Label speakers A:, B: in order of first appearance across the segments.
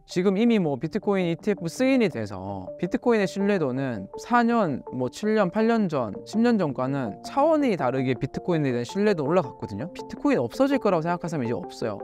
A: 지금 이미 뭐 비트코인 ETF 승인이 돼서 비트코인의 신뢰도는 4년, 뭐 7년, 8년 전, 10년 전과는 차원이 다르게 비트코인에 대한 신뢰도 올라갔거든요. 비트코인 없어질 거라고 생각하는 사람이 이제 없어요.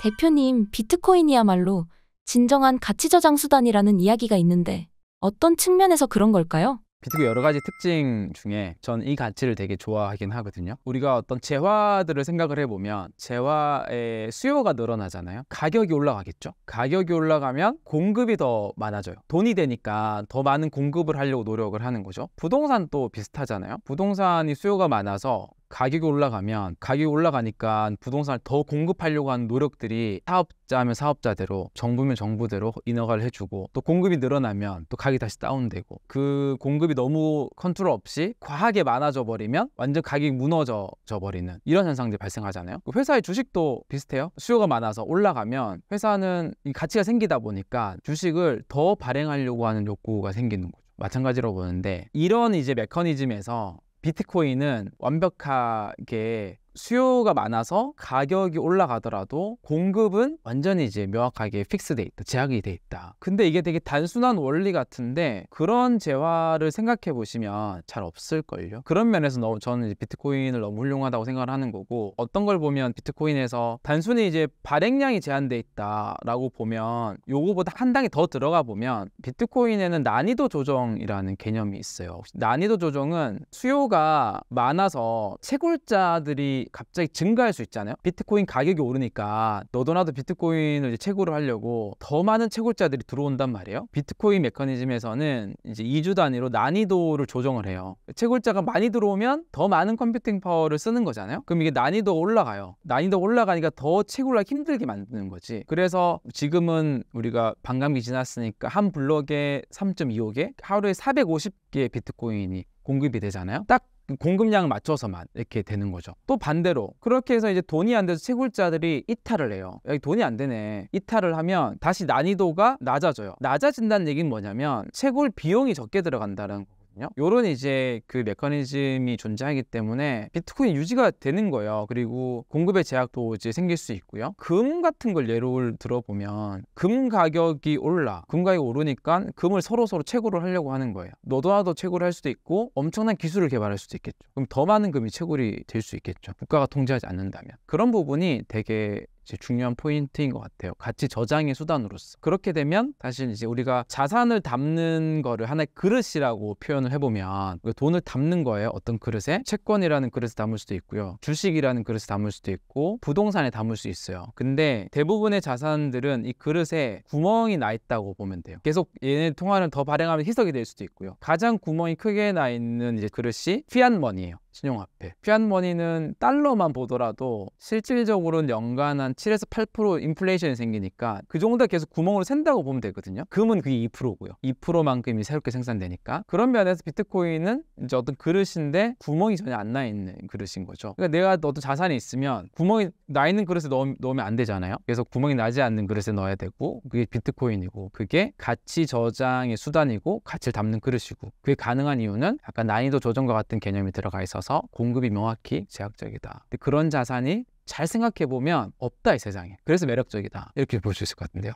B: 대표님, 비트코인이야말로 진정한 가치 저장 수단이라는 이야기가 있는데 어떤 측면에서 그런 걸까요?
A: 비트코인 여러 가지 특징 중에 전 이 가치를 되게 좋아하긴 하거든요. 우리가 어떤 재화들을 생각을 해보면 재화의 수요가 늘어나잖아요. 가격이 올라가겠죠. 가격이 올라가면 공급이 더 많아져요. 돈이 되니까 더 많은 공급을 하려고 노력을 하는 거죠. 부동산도 비슷하잖아요. 부동산이 수요가 많아서 가격이 올라가면 가격이 올라가니까 부동산을 더 공급하려고 하는 노력들이 사업자면 사업자대로 정부면 정부대로 인허가를 해주고 또 공급이 늘어나면 또 가격이 다시 다운되고 그 공급이 너무 컨트롤 없이 과하게 많아져 버리면 완전 가격이 무너져 버리는 이런 현상들이 발생하잖아요. 회사의 주식도 비슷해요. 수요가 많아서 올라가면 회사는 이 가치가 생기다 보니까 주식을 더 발행하려고 하는 욕구가 생기는 거죠. 마찬가지로 보는데 이런 이제 메커니즘에서 비트코인은 완벽하게 수요가 많아서 가격이 올라가더라도 공급은 완전히 이제 명확하게 픽스돼 있다, 제약이 돼 있다. 근데 이게 되게 단순한 원리 같은데 그런 재화를 생각해 보시면 잘 없을걸요. 그런 면에서 저는 이제 비트코인을 너무 훌륭하다고 생각을 하는 거고, 어떤 걸 보면 비트코인에서 단순히 이제 발행량이 제한돼 있다라고 보면 요거보다 한 단계 더 들어가 보면 비트코인에는 난이도 조정이라는 개념이 있어요. 난이도 조정은 수요가 많아서 채굴자들이 갑자기 증가할 수 있잖아요. 비트코인 가격이 오르니까 너도 나도 비트코인을 이제 채굴을 하려고 더 많은 채굴자들이 들어온단 말이에요. 비트코인 메커니즘에서는 이제 2주 단위로 난이도를 조정을 해요. 채굴자가 많이 들어오면 더 많은 컴퓨팅 파워를 쓰는 거잖아요. 그럼 이게 난이도가 올라가요. 난이도가 올라가니까 더 채굴하기 힘들게 만드는 거지. 그래서 지금은 우리가 반감기 지났으니까 한 블럭에 3.25개, 하루에 450개 비트코인이 공급이 되잖아요. 딱 공급량을 맞춰서만 이렇게 되는 거죠. 또 반대로 그렇게 해서 이제 돈이 안 돼서 채굴자들이 이탈을 해요. 여기 돈이 안 되네. 이탈을 하면 다시 난이도가 낮아져요. 낮아진다는 얘기는 뭐냐면 채굴 비용이 적게 들어간다는 거거든요. 요런 이제 그 메커니즘이 존재하기 때문에 비트코인 유지가 되는 거예요. 그리고 공급의 제약도 이제 생길 수 있고요. 금 같은 걸 예를 들어보면 금 가격이 오르니까 금을 서로 채굴을 하려고 하는 거예요. 너도 나도 채굴을 할 수도 있고 엄청난 기술을 개발할 수도 있겠죠. 그럼 더 많은 금이 채굴이 될 수 있겠죠. 국가가 통제하지 않는다면. 그런 부분이 되게 중요한 포인트인 것 같아요. 가치 저장의 수단으로서. 그렇게 되면 사실 이제 우리가 자산을 담는 거를 하나의 그릇이라고 표현을 해보면 돈을 담는 거예요. 어떤 그릇에 채권이라는 그릇에 담을 수도 있고요. 주식이라는 그릇에 담을 수도 있고 부동산에 담을 수 있어요. 근데 대부분의 자산들은 이 그릇에 구멍이 나 있다고 보면 돼요. 계속 얘네 통화를 더 발행하면 희석이 될 수도 있고요. 가장 구멍이 크게 나 있는 이제 그릇이 피앗머니예요. 신용화폐. 피앗머니는 달러만 보더라도 실질적으로는 연간 한 7에서 8% 인플레이션이 생기니까 그 정도 계속 구멍으로 샌다고 보면 되거든요. 금은 그게 2%고요. 2%만큼이 새롭게 생산되니까. 그런 면에서 비트코인은 이제 어떤 그릇인데 구멍이 전혀 안 나 있는 그릇인 거죠. 그러니까 내가 어떤 자산이 있으면 구멍이 나 있는 그릇에 넣으면 안 되잖아요. 그래서 구멍이 나지 않는 그릇에 넣어야 되고 그게 비트코인이고 그게 가치 저장의 수단이고 가치를 담는 그릇이고 그게 가능한 이유는 약간 난이도 조정과 같은 개념이 들어가 있어서 공급이 명확히 제약적이다. 근데 그런 자산이 잘 생각해보면 없다, 이 세상에. 그래서 매력적이다. 이렇게 볼 수 있을 것 같은데요.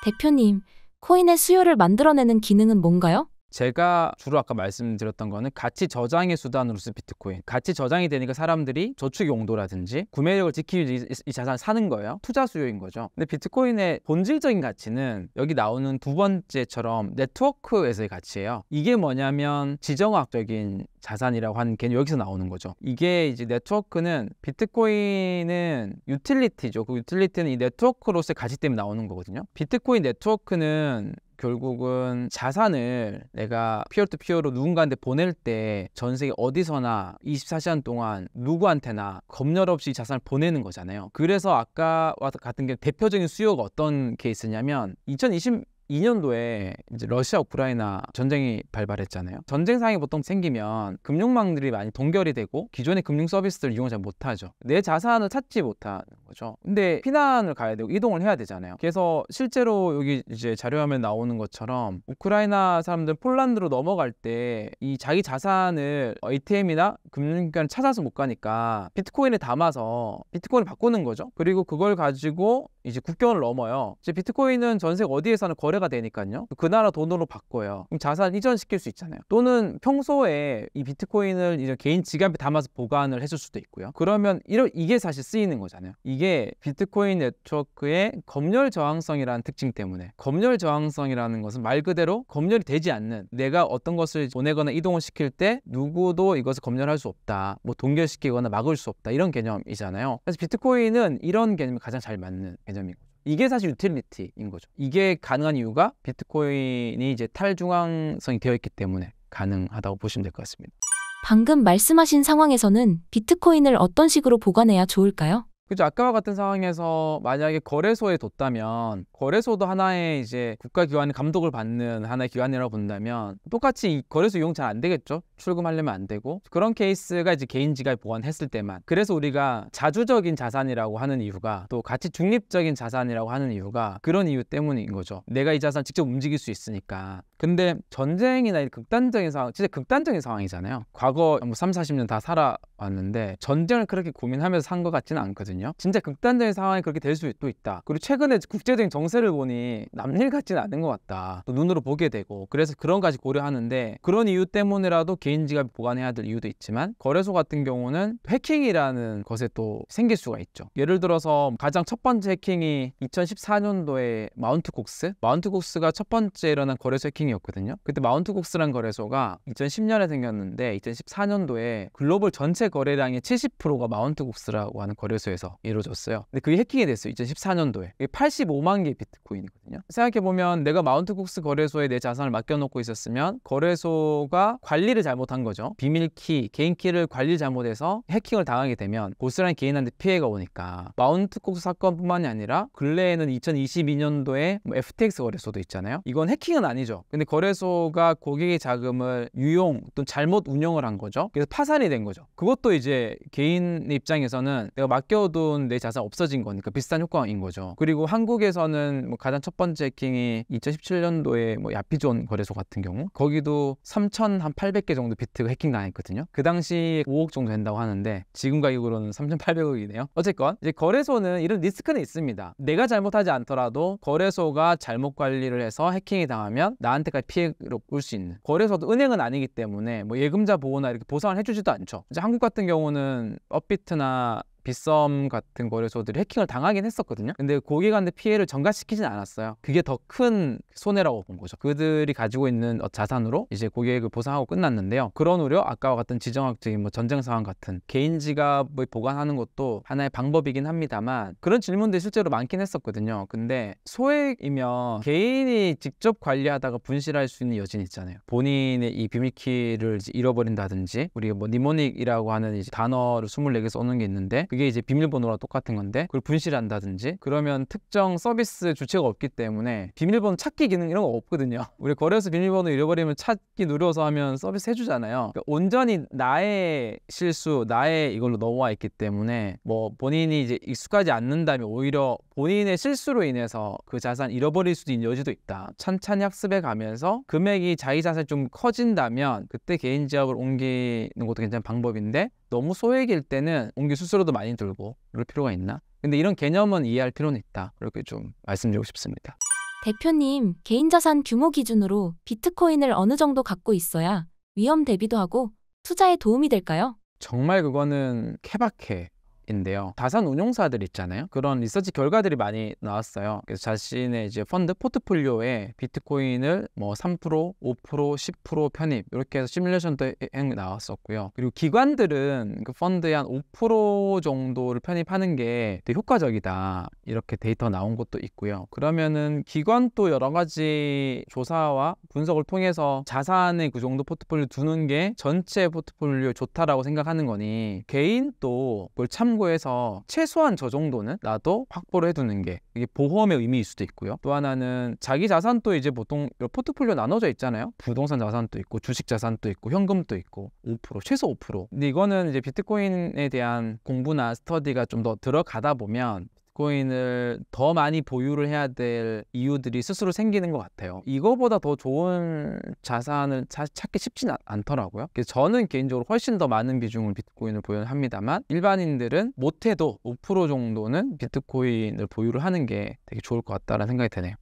B: 대표님, 코인의 수요를 만들어내는 기능은 뭔가요?
A: 제가 주로 아까 말씀드렸던 거는 가치 저장의 수단으로서 비트코인. 가치 저장이 되니까 사람들이 저축 용도라든지 구매력을 지키기 위해 이 자산을 사는 거예요. 투자 수요인 거죠. 근데 비트코인의 본질적인 가치는 여기 나오는 두 번째처럼 네트워크에서의 가치예요. 이게 뭐냐면 지정학적인 자산이라고 하는 게 여기서 나오는 거죠. 이게 이제 네트워크는 비트코인은 유틸리티죠. 그 유틸리티는 이 네트워크로서의 가치 때문에 나오는 거거든요. 비트코인 네트워크는 결국은 자산을 내가 피어투피어로 누군가한테 보낼 때 전 세계 어디서나 24시간 동안 누구한테나 검열 없이 자산을 보내는 거잖아요. 그래서 아까와 같은 게 대표적인 수요가 어떤 케이스냐면 2022년도에 이제 러시아 우크라이나 전쟁이 발발했잖아요. 전쟁 상황이 보통 생기면 금융망들이 많이 동결이 되고 기존의 금융 서비스를 이용을 잘 못하죠. 내 자산을 찾지 못하는 거예요. 거죠. 근데 피난을 가야 되고 이동을 해야 되잖아요. 그래서 실제로 여기 이제 자료화면에 나오는 것처럼 우크라이나 사람들 폴란드로 넘어갈 때 이 자기 자산을 ATM이나 금융기관을 찾아서 못 가니까 비트코인에 담아서 비트코인을 바꾸는 거죠. 그리고 그걸 가지고 이제 국경을 넘어요. 이제 비트코인은 전 세계 어디에서나 거래가 되니까요. 그 나라 돈으로 바꿔요. 그럼 자산 이전시킬 수 있잖아요. 또는 평소에 이 비트코인을 이제 개인 지갑에 담아서 보관을 해줄 수도 있고요. 그러면 이게 사실 쓰이는 거잖아요. 이게 비트코인 네트워크의 검열 저항성이라는 특징 때문에, 검열 저항성이라는 것은 말 그대로 검열이 되지 않는, 내가 어떤 것을 보내거나 이동을 시킬 때 누구도 이것을 검열할 수 없다, 뭐 동결시키거나 막을 수 없다, 이런 개념이잖아요. 그래서 비트코인은 이런 개념이 가장 잘 맞는 개념인 거죠. 이게 사실 유틸리티인 거죠. 이게 가능한 이유가 비트코인이 이제 탈중앙성이 되어 있기 때문에 가능하다고 보시면 될 것 같습니다.
B: 방금 말씀하신 상황에서는 비트코인을 어떤 식으로 보관해야 좋을까요?
A: 그죠. 아까와 같은 상황에서 만약에 거래소에 뒀다면, 거래소도 하나의 이제 국가기관의 감독을 받는 하나의 기관이라고 본다면 똑같이 이 거래소 이용 잘 안 되겠죠. 출금하려면 안 되고. 그런 케이스가 이제 개인 지갑에 보관했을 때만. 그래서 우리가 자주적인 자산이라고 하는 이유가, 또 가치 중립적인 자산이라고 하는 이유가 그런 이유 때문인 거죠. 내가 이 자산을 직접 움직일 수 있으니까. 근데 전쟁이나 이 극단적인 상황, 진짜 극단적인 상황이잖아요. 과거 뭐 3, 40년 다 살아왔는데 전쟁을 그렇게 고민하면서 산 것 같지는 않거든요. 진짜 극단적인 상황이 그렇게 될 수도 있다. 그리고 최근에 국제적인 정세를 보니 남일 같지는 않은 것 같다. 또 눈으로 보게 되고, 그래서 그런 것까지 고려하는데, 그런 이유 때문에라도 개인 지갑에 보관해야 될 이유도 있지만, 거래소 같은 경우는 해킹이라는 것에 또 생길 수가 있죠. 예를 들어서 가장 첫 번째 해킹이 2014년도에 마운트콕스가 첫 번째 일어난 거래소 해킹이었거든요. 그때 마운트콕스라는 거래소가 2010년에 생겼는데 2014년도에 글로벌 전체 거래량의 70%가 마운트콕스라고 하는 거래소에서 이루어졌어요. 근데 그게 해킹이 됐어요. 2014년도에. 85만 개의 비트코인이거든요. 생각해보면 내가 마운트콕스 거래소에 내 자산을 맡겨놓고 있었으면 거래소가 관리를 잘못한 거죠. 비밀키, 개인키를 관리 잘못해서 해킹을 당하게 되면 고스란히 개인한테 피해가 오니까, 마운트콕스 사건뿐만이 아니라 근래에는 2022년도에 뭐 FTX 거래소도 있잖아요. 이건 해킹은 아니죠. 근데 거래소가 고객의 자금을 유용 또는 잘못 운영을 한 거죠. 그래서 파산이 된 거죠. 그것도 이제 개인 입장에서는 내가 맡겨둔 내 자산 없어진 거니까 비슷한 효과인 거죠. 그리고 한국에서는 뭐 가장 첫 번째 해킹이 2017년도에 뭐 야피존 거래소 같은 경우, 거기도 3,800개 정도 비트가 해킹 당했거든요. 그 당시 5억 정도 된다고 하는데 지금 가격으로는 3,800억이네요. 어쨌건 이제 거래소는 이런 리스크는 있습니다. 내가 잘못하지 않더라도 거래소가 잘못 관리를 해서 해킹이 당하면 나한테까지 피해를 올 수 있는, 거래소도 은행은 아니기 때문에 뭐 예금자 보호나 이렇게 보상을 해주지도 않죠. 이제 한국 같은 경우는 업비트나 빗썸 같은 거래소들이 해킹을 당하긴 했었거든요. 근데 고객한테 피해를 전가시키진 않았어요. 그게 더 큰 손해라고 본 거죠. 그들이 가지고 있는 자산으로 이제 고객을 보상하고 끝났는데요. 그런 우려, 아까와 같은 지정학적인 뭐 전쟁 상황 같은 개인 지갑을 보관하는 것도 하나의 방법이긴 합니다만, 그런 질문들이 실제로 많긴 했었거든요. 근데 소액이면 개인이 직접 관리하다가 분실할 수 있는 여지는 있잖아요. 본인의 이 비밀키를 이제 잃어버린다든지, 우리가 뭐 니모닉이라고 하는 이제 단어를 24개 써놓은 게 있는데 그게 이제 비밀번호랑 똑같은 건데 그걸 분실한다든지, 그러면 특정 서비스 주체가 없기 때문에 비밀번호 찾기 기능 이런 거 없거든요. 우리 거래소 비밀번호 잃어버리면 찾기 누려서 하면 서비스 해주잖아요. 그러니까 온전히 나의 실수, 나의 이걸로 넘어와 있기 때문에 뭐 본인이 이제 익숙하지 않는다면 오히려 본인의 실수로 인해서 그 자산 잃어버릴 수도 있는 여지도 있다. 찬찬히 학습해 가면서 금액이 자기 자산이 좀 커진다면 그때 개인 지갑을 옮기는 것도 괜찮은 방법인데, 너무 소액일 때는 옮길 수수료도 많이 들고 그럴 필요가 있나? 근데 이런 개념은 이해할 필요는 있다. 이렇게 좀 말씀드리고 싶습니다.
B: 대표님, 개인 자산 규모 기준으로 비트코인을 어느 정도 갖고 있어야 위험 대비도 하고 투자에 도움이 될까요?
A: 정말 그거는 케바케인데요. 자산 운용사들 있잖아요. 그런 리서치 결과들이 많이 나왔어요. 그래서 자신의 이제 펀드 포트폴리오에 비트코인을 뭐 3%, 5%, 10% 편입 이렇게 해서 시뮬레이션도 나왔었고요. 그리고 기관들은 그 펀드의 한 5% 정도를 편입하는 게 되게 효과적이다, 이렇게 데이터 나온 것도 있고요. 그러면은 기관도 여러 가지 조사와 분석을 통해서 자산의 그 정도 포트폴리오 두는 게 전체 포트폴리오 좋다라고 생각하는 거니, 개인도 그걸 참고 참고해서 최소한 저 정도는 나도 확보를 해두는 게 이게 보험의 의미일 수도 있고요. 또 하나는 자기 자산도 이제 보통 포트폴리오 나눠져 있잖아요. 부동산 자산도 있고 주식 자산도 있고 현금도 있고 5% 최소 5%. 근데 이거는 이제 비트코인에 대한 공부나 스터디가 좀 더 들어가다 보면 비트코인을 더 많이 보유를 해야 될 이유들이 스스로 생기는 것 같아요. 이거보다 더 좋은 자산을 찾기 쉽지는 않더라고요. 그래서 저는 개인적으로 훨씬 더 많은 비중을 비트코인을 보유를 합니다만 일반인들은 못해도 5% 정도는 비트코인을 보유를 하는 게 되게 좋을 것 같다는 생각이 드네요.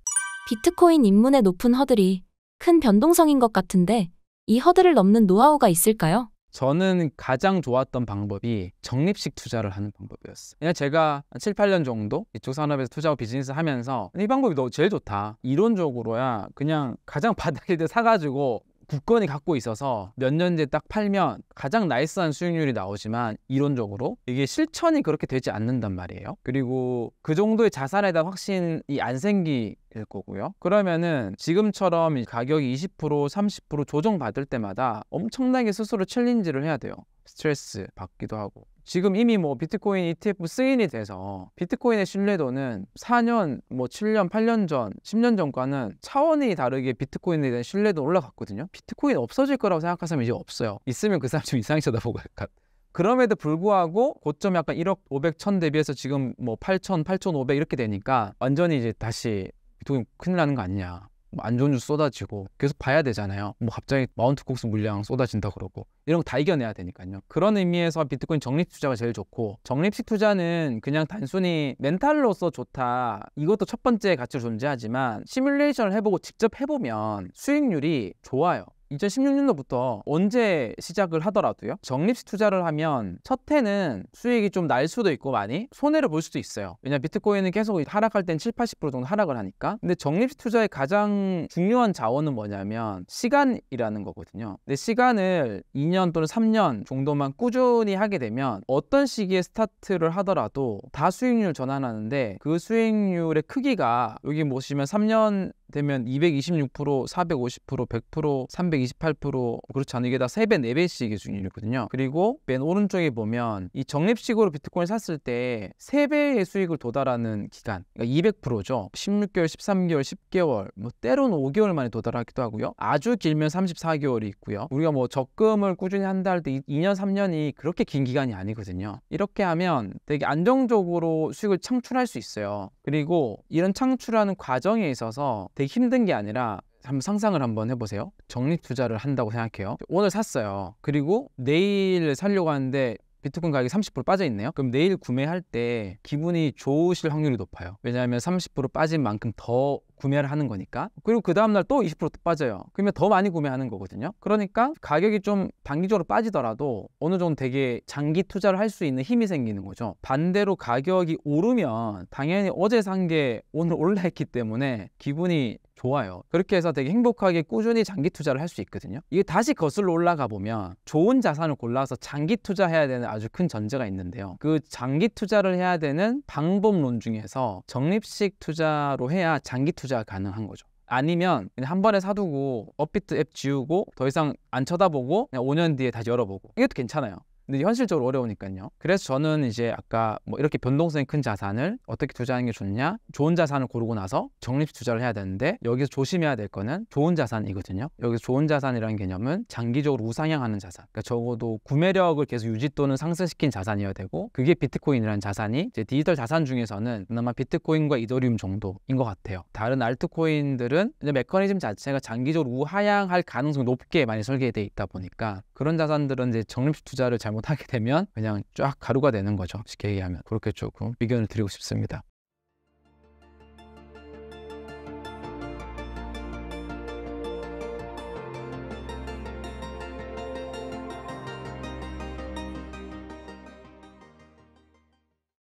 B: 비트코인 입문의 높은 허들이 큰 변동성인 것 같은데 이 허들을 넘는 노하우가 있을까요?
A: 저는 가장 좋았던 방법이 적립식 투자를 하는 방법이었어요. 그냥 제가 한 7, 8년 정도 이쪽 산업에서 투자하고 비즈니스 하면서 이 방법이 제일 좋다. 이론적으로야 그냥 가장 바닥일 때 사가지고 굳건히 갖고 있어서 몇 년 뒤에 딱 팔면 가장 나이스한 수익률이 나오지만 이론적으로 이게 실천이 그렇게 되지 않는단 말이에요. 그리고 그 정도의 자산에다 확신이 안 생길 거고요. 그러면은 지금처럼 가격이 20%, 30% 조정받을 때마다 엄청나게 스스로 챌린지를 해야 돼요. 스트레스 받기도 하고. 지금 이미 뭐 비트코인 ETF 승인이 돼서 비트코인의 신뢰도는 4년, 뭐 7년, 8년 전, 10년 전과는 차원이 다르게 비트코인에 대한 신뢰도 올라갔거든요. 비트코인 없어질 거라고 생각하는 사람이 이제 없어요. 있으면 그 사람 좀 이상하게 쳐다보고 약간. 그럼에도 불구하고 고점 약간 1억 500, 1000 대비해서 지금 뭐 8,000, 8,500 이렇게 되니까 완전히 이제 다시 비트코인 큰일 나는 거 아니냐. 뭐 안 좋은 뉴스 쏟아지고 계속 봐야 되잖아요. 뭐 갑자기 마운트 콕스 물량 쏟아진다 그러고 이런 거 다 이겨내야 되니까요. 그런 의미에서 비트코인 적립 투자가 제일 좋고 적립식 투자는 그냥 단순히 멘탈로서 좋다. 이것도 첫 번째 가치로 존재하지만 시뮬레이션을 해보고 직접 해보면 수익률이 좋아요. 2016년도부터 언제 시작을 하더라도요. 적립식 투자를 하면 첫 해는 수익이 좀 날 수도 있고 많이 손해를 볼 수도 있어요. 왜냐면 비트코인은 계속 하락할 땐 7, 80% 정도 하락을 하니까. 근데 적립식 투자의 가장 중요한 자원은 뭐냐면 시간이라는 거거든요. 근데 시간을 2년 또는 3년 정도만 꾸준히 하게 되면 어떤 시기에 스타트를 하더라도 다 수익률 전환하는데 그 수익률의 크기가 여기 보시면 3년 되면 226%, 450%, 100%, 328% 그렇지 않은 이게 다 3배, 4배씩의 수익률이거든요. 그리고 맨 오른쪽에 보면 이 적립식으로 비트코인 샀을 때 3배의 수익을 도달하는 기간, 그러니까 200%죠. 16개월, 13개월, 10개월, 뭐 때로는 5개월 만에 도달하기도 하고요. 아주 길면 34개월이 있고요. 우리가 뭐 적금을 꾸준히 한다 할 때 2년, 3년이 그렇게 긴 기간이 아니거든요. 이렇게 하면 되게 안정적으로 수익을 창출할 수 있어요. 그리고 이런 창출하는 과정에 있어서 되게 힘든 게 아니라 한번 상상을 한번 해보세요. 적립 투자를 한다고 생각해요. 오늘 샀어요. 그리고 내일 살려고 하는데 비트코인 가격이 30% 빠져 있네요. 그럼 내일 구매할 때 기분이 좋으실 확률이 높아요. 왜냐하면 30% 빠진 만큼 더 구매를 하는 거니까. 그리고 그 다음날 또 20% 빠져요. 그러면 더 많이 구매하는 거거든요. 그러니까 가격이 좀 단기적으로 빠지더라도 어느 정도 되게 장기 투자를 할 수 있는 힘이 생기는 거죠. 반대로 가격이 오르면 당연히 어제 산 게 오늘 올라했기 때문에 기분이 좋아요. 그렇게 해서 되게 행복하게 꾸준히 장기 투자를 할 수 있거든요. 이게 다시 거슬러 올라가 보면 좋은 자산을 골라서 장기 투자해야 되는 아주 큰 전제가 있는데요. 그 장기 투자를 해야 되는 방법론 중에서 적립식 투자로 해야 장기 투자가 가능한 거죠. 아니면 그냥 한 번에 사두고 업비트 앱 지우고 더 이상 안 쳐다보고 그냥 5년 뒤에 다시 열어보고 이것도 괜찮아요. 근데 현실적으로 어려우니까요. 그래서 저는 이제 아까 뭐 이렇게 변동성이 큰 자산을 어떻게 투자하는 게 좋냐? 좋은 자산을 고르고 나서 적립식 투자를 해야 되는데 여기서 조심해야 될 거는 좋은 자산이거든요. 여기서 좋은 자산이라는 개념은 장기적으로 우상향하는 자산. 그러니까 적어도 구매력을 계속 유지 또는 상승시킨 자산이어야 되고 그게 비트코인이라는 자산이 이제 디지털 자산 중에서는 그나마 비트코인과 이더리움 정도인 것 같아요. 다른 알트코인들은 이제 메커니즘 자체가 장기적으로 우하향할 가능성이 높게 많이 설계되어 있다 보니까 그런 자산들은 이제 적립식 투자를 잘못하게 되면 그냥 쫙 가루가 되는 거죠. 쉽게 얘기하면. 그렇게 조금 의견을 드리고 싶습니다.